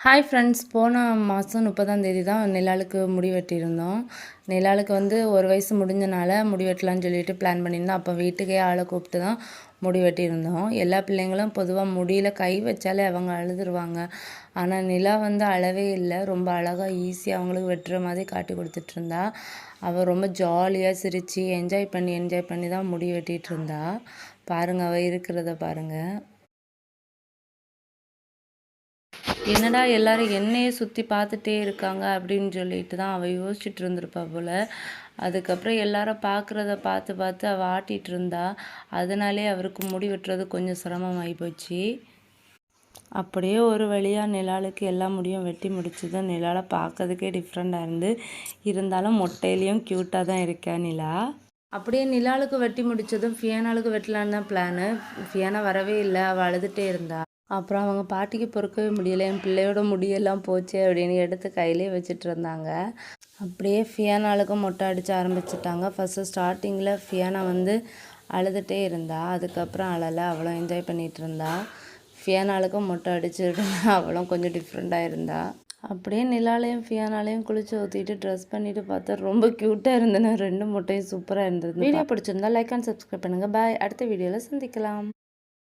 Hi friends, போன மாதம் 30ஆம் தேதி தான் நிலாளுக்கு முடி வெட்டியிருந்தோம். நிலாளுக்கு வந்து 1 வயசு முடிஞ்சனால முடி வெட்டலான்னு சொல்லிட்டு பிளான் பண்ணியிருந்தோம். அப்போ வீட்டுக்கே ஆளை கூப்பிட்டு தான் முடி வெட்டியிருந்தோம். எல்லா பிள்ளைங்களும் பொதுவாக முடியில் கை வச்சாலே அவங்க அழுதுருவாங்க. ஆனால் நிலா வந்து அழவே இல்லை. ரொம்ப அழகாக ஈஸியாக அவங்களுக்கு வெட்டுற மாதிரி காட்டி கொடுத்துட்ருந்தா. அவள் ரொம்ப ஜாலியாக சிரித்து என்ஜாய் பண்ணி தான் முடி வெட்டிகிட்டு இருந்தா. பாருங்கள், அவள் இருக்கிறத பாருங்கள். என்னடா எல்லாரும் என்னையே சுற்றி பார்த்துட்டே இருக்காங்க அப்படின்னு சொல்லிட்டு தான் அவள் யோசிச்சுட்டு இருந்திருப்பா போல். அதுக்கப்புறம் எல்லாரும் பார்க்குறத பார்த்து அவள் ஆட்டிகிட்டு இருந்தா. அதனாலே அவருக்கு முடி வெட்டுறது கொஞ்சம் சிரமமாகி போச்சு. அப்படியே ஒரு வழியாக நிலாளுக்கு எல்லா முடியும் வெட்டி முடிச்சது. நிலாவை பார்க்கறதுக்கே டிஃப்ரெண்ட்டாக இருந்தாலும் மொட்டையிலையும் க்யூட்டாக தான் இருக்கா நிலா. அப்படியே நிலாளுக்கு வெட்டி முடித்ததும் ஃபியானாளுக்கு வெட்டலான்னு தான் பிளானு. ஃபியானா வரவே இல்லை, அவள் அழுதுகிட்டே இருந்தா. அப்புறம் அவங்க பாட்டிக்கு பொறுக்கவே முடியலை, என் பிள்ளையோட முடியெல்லாம் போச்சு அப்படின்னு எடுத்து கையிலே வச்சுட்டு இருந்தாங்க. அப்படியே ஃபியானாளுக்கு மொட்டை அடிக்க ஆரம்பிச்சிட்டாங்க. ஃபஸ்ட்டு ஸ்டார்டிங்கில் ஃபியானா வந்து அழுதுகிட்டே இருந்தா. அதுக்கப்புறம் அழலை, அவளும் என்ஜாய் பண்ணிகிட்டு இருந்தா. ஃபியானாளுக்கும் மொட்டை அடிச்சுட்டு அவளும் கொஞ்சம் டிஃப்ரெண்ட்டாக இருந்தா. அப்படியே நிலாலையும் ஃபியானாலையும் குளிச்சு ஊற்றிட்டு ட்ரெஸ் பண்ணிவிட்டு பார்த்தா ரொம்ப க்யூட்டாக இருந்தேன்னு 2 மொட்டையும் சூப்பராக இருந்தது. வீடியோ பிடிச்சிருந்தா லைக் அண்ட் சப்ஸ்கிரைப் பண்ணுங்கள். பாய். அடுத்த வீடியோவில் சந்திக்கலாம்.